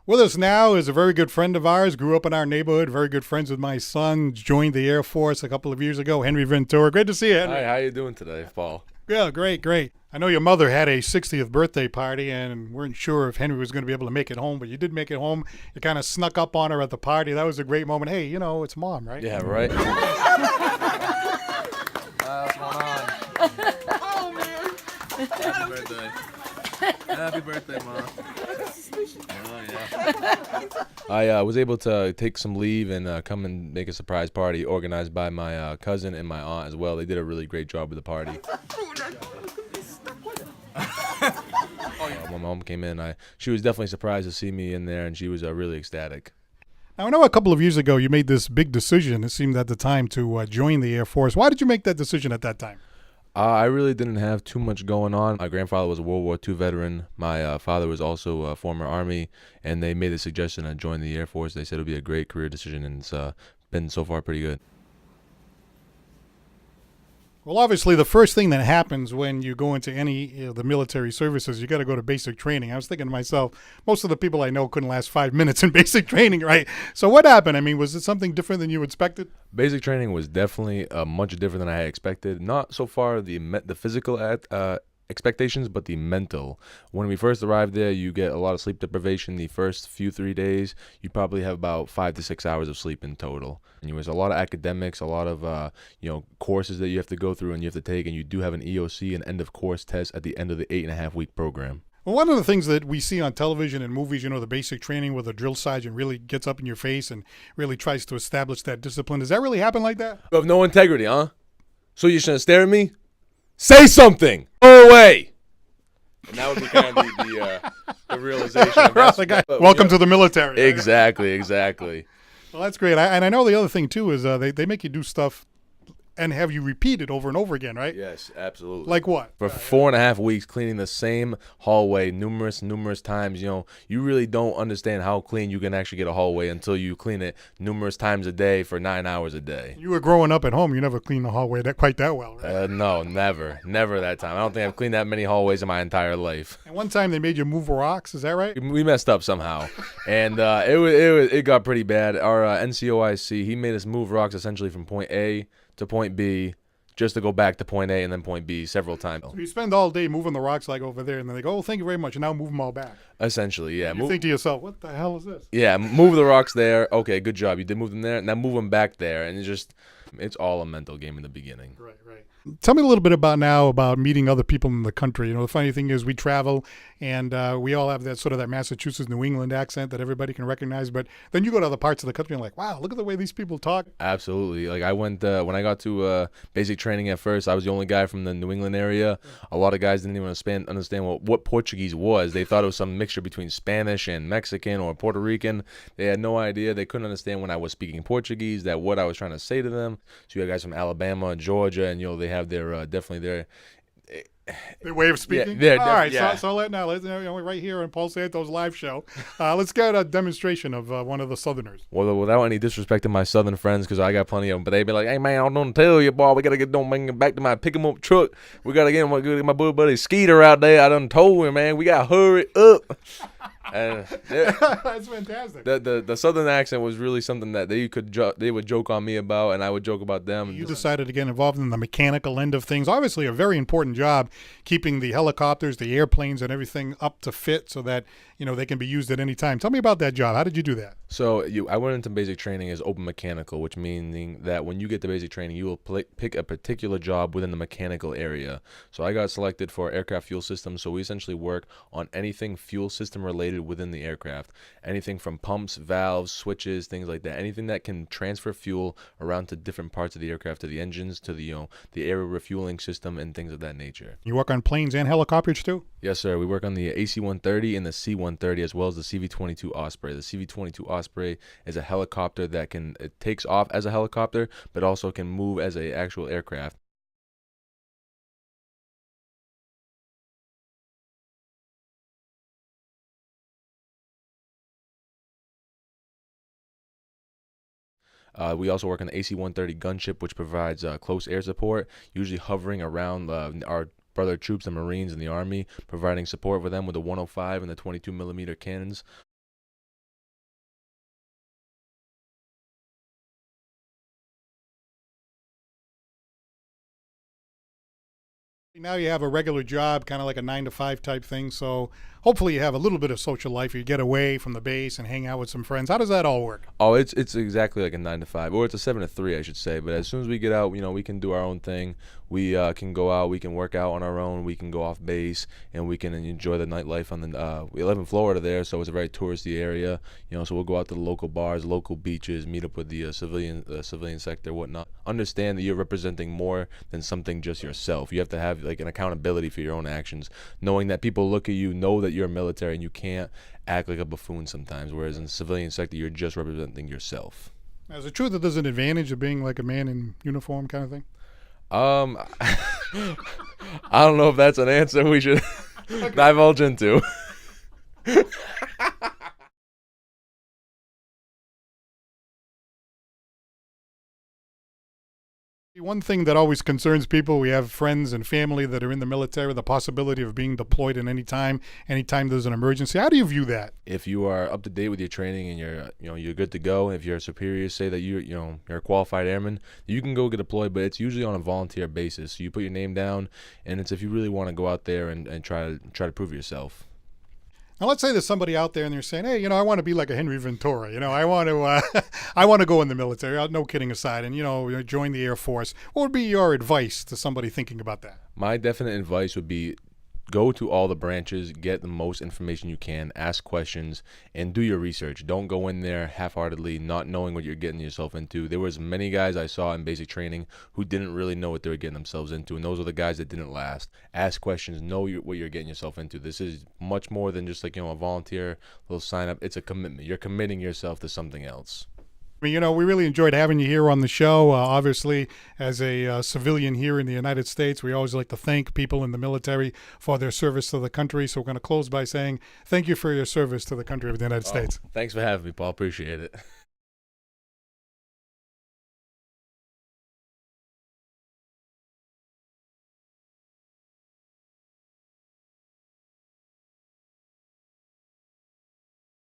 With us now is a very good friend of ours, grew up in our neighborhood, very good friends with my son, joined the Air Force a couple of years ago, Henry Ventura. Great to see you, Henry. Hi, how you doing today, Paul? Yeah, great, great. I know your mother had a 60th birthday party and weren't sure if Henry was going to be able to make it home, but you did make it home. You kind of snuck up on her at the party. That was a great moment. Hey, it's mom, right? Yeah, right. What's going on? Oh man. Happy birthday. Happy birthday, Mom. Oh, yeah. I was able to take some leave and come and make a surprise party organized by my cousin and my aunt as well. They did a really great job with the party. My mom came in. She was definitely surprised to see me in there, and she was really ecstatic. Now, I know a couple of years ago you made this big decision, it seemed at the time, to join the Air Force. Why did you make that decision at that time? I really didn't have too much going on. My grandfather was a World War II veteran. My father was also a former Army, and they made the suggestion to join the Air Force. They said it would be a great career decision, and it's been so far pretty good. Well, obviously, the first thing that happens when you go into any of the military services, you got to go to basic training. I was thinking to myself, most of the people I know couldn't last 5 minutes in basic training, right? So what happened? I mean, was it something different than you expected? Basic training was definitely much different than I had expected. Not so far the physical expectations, but the mental. When we first arrived there, you get a lot of sleep deprivation. The first 3 days, you probably have about 5 to 6 hours of sleep in total. And there's a lot of academics, a lot of courses that you have to go through and you have to take, and you do have an EOC, an end of course test at the end of the 8.5-week program. Well, one of the things that we see on television and movies, the basic training where the drill sergeant really gets up in your face and really tries to establish that discipline. Does that really happen like that? You have no integrity, huh? So you shouldn't stare at me? Say something! Go away! And that would be kind of the realization. Welcome to the military. Right? Exactly. Well, that's great. And I know the other thing, too, is they make you do stuff and have you repeat it over and over again, right? Yes, absolutely. Like what? For 4.5 weeks, cleaning the same hallway numerous times. You really don't understand how clean you can actually get a hallway until you clean it numerous times a day for 9 hours a day. You were growing up at home. You never cleaned the hallway quite that well, right? No, never that time. I don't think I've cleaned that many hallways in my entire life. And one time they made you move rocks. Is that right? We messed up somehow, and it got pretty bad. Our NCOIC, he made us move rocks essentially from point A to point B, just to go back to point A and then point B several times. So you spend all day moving the rocks like over there, and then they go, "Oh, thank you very much," and now move them all back. Essentially, yeah. You think to yourself, "What the hell is this?" Yeah, move the rocks there. Okay, good job. You did move them there. Now move them back there, and it's all a mental game in the beginning. Right. Tell me a little bit about meeting other people in the country. The funny thing is we travel and we all have that Massachusetts, New England accent that everybody can recognize. But then you go to other parts of the country and like, wow, look at the way these people talk. Absolutely. Like I went, when I got to basic training at first, I was the only guy from the New England area. A lot of guys didn't even understand what Portuguese was. They thought it was some mixture between Spanish and Mexican or Puerto Rican. They had no idea. They couldn't understand when I was speaking Portuguese, that what I was trying to say to them. So you got guys from Alabama, Georgia, and they have their definitely their way of speaking. Yeah, all right. yeah. So let's right here on PaulSantosLive show. Let's get a demonstration of one of the Southerners. Well, without any disrespect to my Southern friends, because I got plenty of them, but they be like, "Hey man, I don't tell you, boy, we gotta bring him back to my pick 'em up truck. We gotta get my buddy Skeeter out there. I done told him, man, we gotta hurry up." And that's fantastic. The Southern accent was really something that they would joke on me about, and I would joke about them. You decided to get involved in the mechanical end of things. Obviously, a very important job, keeping the helicopters, the airplanes, and everything up to fit so that they can be used at any time. Tell me about that job. How did you do that? So I went into basic training as open mechanical, which meaning that when you get to basic training, you will pick a particular job within the mechanical area. So I got selected for aircraft fuel systems. So we essentially work on anything fuel system related within the aircraft. Anything from pumps, valves, switches, things like that. Anything that can transfer fuel around to different parts of the aircraft, to the engines, to the air refueling system, and things of that nature. You work on planes and helicopters too? Yes, sir. We work on the AC-130 and the C-130, as well as the CV-22 Osprey. The CV-22 Osprey is a helicopter that it takes off as a helicopter, but also can move as an actual aircraft. We also work on the AC-130 gunship, which provides close air support, usually hovering around our brother troops, the Marines, and the Army, providing support for them with the 105 and the 22 millimeter cannons. Now you have a regular job, kind of like a 9 to 5 type thing. So hopefully you have a little bit of social life. You get away from the base and hang out with some friends. How does that all work? Oh, it's exactly like a 9 to 5, or it's a 7 to 3, I should say. But as soon as we get out, we can do our own thing. We can go out, we can work out on our own, we can go off base, and we can enjoy the nightlife on the. We live in Florida there, so it's a very touristy area. So we'll go out to the local bars, local beaches, meet up with the civilian sector, whatnot. Understand that you're representing more than something just yourself. You have to have like an accountability for your own actions, knowing that people look at you, know that you're military, and you can't act like a buffoon sometimes. Whereas in the civilian sector, you're just representing yourself. Now, is it true that there's an advantage of being like a man in uniform kind of thing? I don't know if that's an answer we should divulge into. One thing that always concerns people, we have friends and family that are in the military, the possibility of being deployed at anytime there's an emergency. How do you view that? If you are up to date with your training and you're good to go, if your superiors say that you're a qualified airman, you can go get deployed, but it's usually on a volunteer basis. So you put your name down, and it's if you really want to go out there and try to prove yourself. Now, let's say there's somebody out there and they're saying, "Hey, I want to be like a Henry Ventura. I want to, I want to go in the military. No kidding aside, and join the Air Force." What would be your advice to somebody thinking about that? My definite advice would be go to all the branches, get the most information you can, ask questions, and do your research. Don't go in there half-heartedly, not knowing what you're getting yourself into. There was many guys I saw in basic training who didn't really know what they were getting themselves into, and those are the guys that didn't last. Ask questions, know what you're getting yourself into. This is much more than just like a volunteer little sign up. It's a commitment. You're committing yourself to something else. We really enjoyed having you here on the show. Obviously, as a civilian here in the United States, we always like to thank people in the military for their service to the country. So we're going to close by saying thank you for your service to the country of the United States. Thanks for having me, Paul. Appreciate it.